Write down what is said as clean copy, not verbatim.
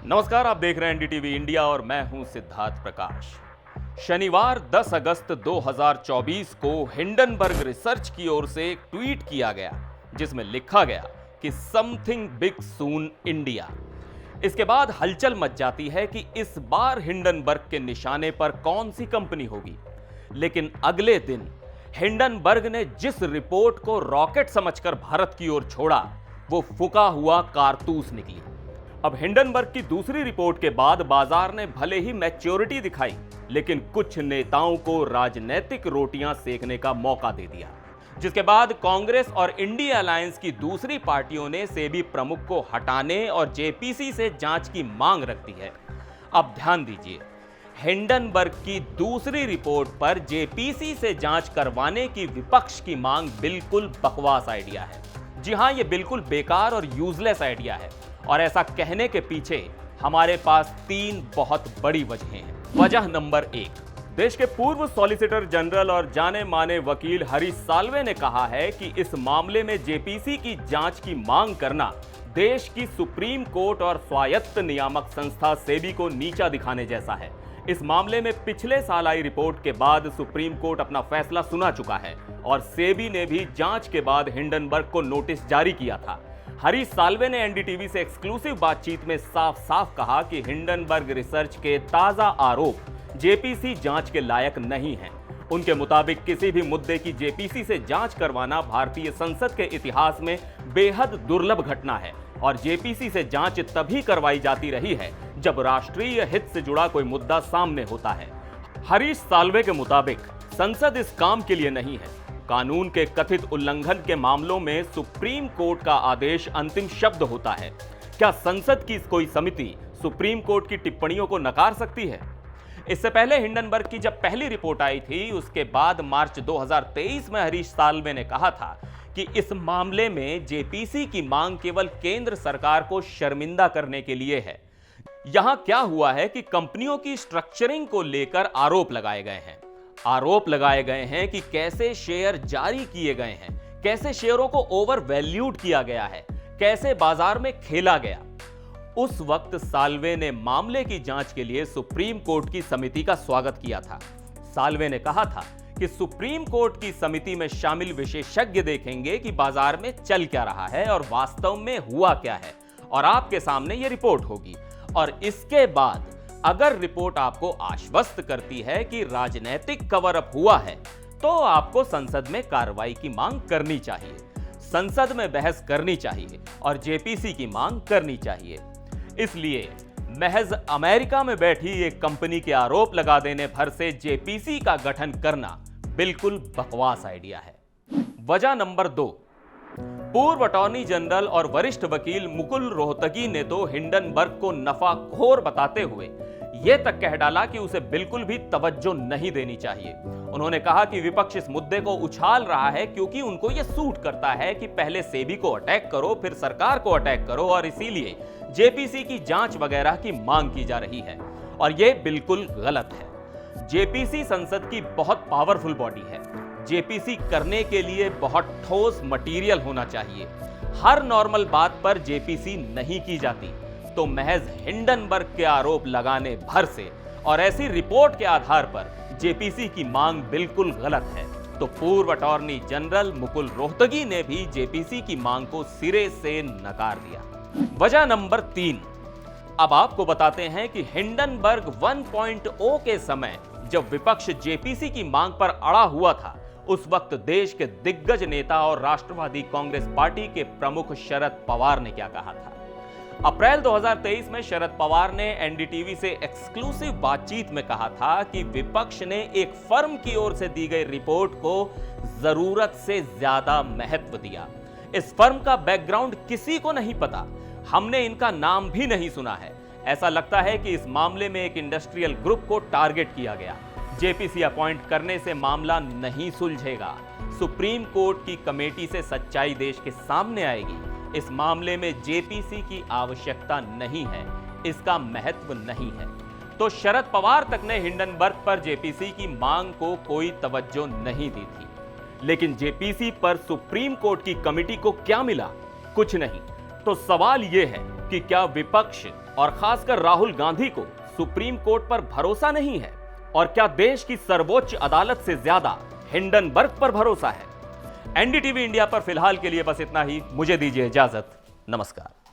नमस्कार, आप देख रहे हैं एनडीटीवी इंडिया और मैं हूं सिद्धार्थ प्रकाश। शनिवार 10 अगस्त 2024 को हिंडनबर्ग रिसर्च की ओर से एक ट्वीट किया गया जिसमें लिखा गया कि समथिंग बिग सून इंडिया। इसके बाद हलचल मच जाती है कि इस बार हिंडनबर्ग के निशाने पर कौन सी कंपनी होगी। लेकिन अगले दिन हिंडनबर्ग ने जिस रिपोर्ट को रॉकेट समझकर भारत की ओर छोड़ा, वो फूका हुआ कारतूस निकली। अब हिंडनबर्ग की दूसरी रिपोर्ट के बाद बाजार ने भले ही मैच्योरिटी दिखाई, लेकिन कुछ नेताओं को राजनीतिक रोटियां सेकने का मौका दे दिया, जिसके बाद कांग्रेस और इंडिया अलायंस की दूसरी पार्टियों ने सेबी प्रमुख को हटाने और जेपीसी से जांच की मांग रख दी है। अब ध्यान दीजिए, हिंडनबर्ग की दूसरी रिपोर्ट पर जेपीसी से जांच करवाने की विपक्ष की मांग बिल्कुल बकवास आइडिया है। जी हां, यह बिल्कुल बेकार और यूजलेस आइडिया है और ऐसा कहने के पीछे हमारे पास 3 बहुत बड़ी वजहें हैं। वजह नंबर 1, देश के पूर्व सॉलिसिटर जनरल और जाने माने वकील हरीश साल्वे ने कहा है कि इस मामले में जेपीसी की जांच की मांग करना देश की सुप्रीम कोर्ट और स्वायत्त नियामक संस्था सेबी को नीचा दिखाने जैसा है। इस मामले में पिछले साल आई रिपोर्ट के बाद सुप्रीम कोर्ट अपना फैसला सुना चुका है और सेबी ने भी जांच के बाद हिंडनबर्ग को नोटिस जारी किया था। हरीश साल्वे ने एनडीटीवी से एक्सक्लूसिव बातचीत में साफ साफ कहा कि हिंडनबर्ग रिसर्च के ताजा आरोप जेपीसी जांच के लायक नहीं हैं। उनके मुताबिक किसी भी मुद्दे की जेपीसी से जांच करवाना भारतीय संसद के इतिहास में बेहद दुर्लभ घटना है और जेपीसी से जांच तभी करवाई जाती रही है जब राष्ट्रीय हित से जुड़ा कोई मुद्दा सामने होता है। हरीश साल्वे के मुताबिक संसद इस काम के लिए नहीं है। कानून के कथित उल्लंघन के मामलों में सुप्रीम कोर्ट का आदेश अंतिम शब्द होता है। क्या संसद की कोई समिति सुप्रीम कोर्ट की टिप्पणियों को नकार सकती है? इससे पहले हिंडनबर्ग की जब पहली रिपोर्ट आई थी, उसके बाद मार्च 2023 में हरीश साल्वे ने कहा था कि इस मामले में जेपीसी की मांग केवल केंद्र सरकार को शर्मिंदा करने के लिए है। यहां क्या हुआ है कि कंपनियों की स्ट्रक्चरिंग को लेकर आरोप लगाए गए हैं कि कैसे शेयर जारी किए गए हैं, कैसे शेयरों को ओवर वैल्यूड किया गया है, कैसे बाजार में खेला गया। उस वक्त साल्वे ने मामले की जांच के लिए सुप्रीम कोर्ट की समिति का स्वागत किया था। साल्वे ने कहा था कि सुप्रीम कोर्ट की समिति में शामिल विशेषज्ञ देखेंगे कि बाजार में चल क्या रहा है और वास्तव में हुआ क्या है, और आपके सामने यह रिपोर्ट होगी। और इसके बाद अगर रिपोर्ट आपको आश्वस्त करती है कि राजनीतिक कवर अप हुआ है, तो आपको संसद में कार्रवाई की मांग करनी चाहिए, संसद में बहस करनी चाहिए और जेपीसी की मांग करनी चाहिए। इसलिए महज अमेरिका में बैठी एक कंपनी के आरोप लगा देने भर से जेपीसी का गठन करना बिल्कुल बकवास आइडिया है। वजह नंबर 2, पूर्व अटॉर्नी जनरल और वरिष्ठ वकील मुकुल रोहतगी ने तो हिंडनबर्ग को नफाखोर बताते हुए यह तक कह डाला कि उसे बिल्कुल भी तवज्जो नहीं देनी चाहिए। उन्होंने कहा कि विपक्ष इस मुद्दे को उछाल रहा है क्योंकि उनको यह सूट करता है कि पहले सेबी को अटैक करो, फिर सरकार को अटैक करो, और इसीलिए जेपीसी की जांच वगैरह की मांग की जा रही है। और यह बिल्कुल गलत है। जेपीसी संसद की बहुत पावरफुल बॉडी है। जेपीसी करने के लिए बहुत ठोस मटेरियल होना चाहिए। हर नॉर्मल बात पर जेपीसी नहीं की जाती, तो महज हिंडनबर्ग के आरोप लगाने भर से और ऐसी रिपोर्ट के आधार पर जेपीसी की मांग बिल्कुल गलत है। तो पूर्व अटॉर्नी जनरल मुकुल रोहतगी ने भी जेपीसी की मांग को सिरे से नकार दिया। वजह नंबर 3, अब आपको बताते हैं कि हिंडनबर्ग 1.0 के समय जब विपक्ष जेपीसी की मांग पर अड़ा हुआ था, उस वक्त देश के दिग्गज नेता और राष्ट्रवादी कांग्रेस पार्टी के प्रमुख शरद पवार ने क्या कहा था। अप्रैल 2023 में शरद पवार ने एनडीटीवी से एक्सक्लूसिव बातचीत में कहा था कि विपक्ष ने एक फर्म की ओर से दी गई रिपोर्ट को जरूरत से ज्यादा महत्व दिया। इस फर्म का बैकग्राउंड किसी को नहीं पता, हमने इनका नाम भी नहीं सुना है। ऐसा लगता है कि इस मामले में एक इंडस्ट्रियल ग्रुप को टारगेट किया गया। जेपीसी अपॉइंट करने से मामला नहीं सुलझेगा। सुप्रीम कोर्ट की कमेटी से सच्चाई देश के सामने आएगी। इस मामले में जेपीसी की आवश्यकता नहीं है, इसका महत्व नहीं है। तो शरद पवार तक ने हिंडनबर्ग पर जेपीसी की मांग को कोई तवज्जो नहीं दी थी। लेकिन जेपीसी पर सुप्रीम कोर्ट की कमेटी को क्या मिला? कुछ नहीं। तो सवाल यह है कि क्या विपक्ष और खासकर राहुल गांधी को सुप्रीम कोर्ट पर भरोसा नहीं है? और क्या देश की सर्वोच्च अदालत से ज्यादा हिंडनबर्ग पर भरोसा है? एनडीटीवी इंडिया पर फिलहाल के लिए बस इतना ही। मुझे दीजिए इजाजत। नमस्कार।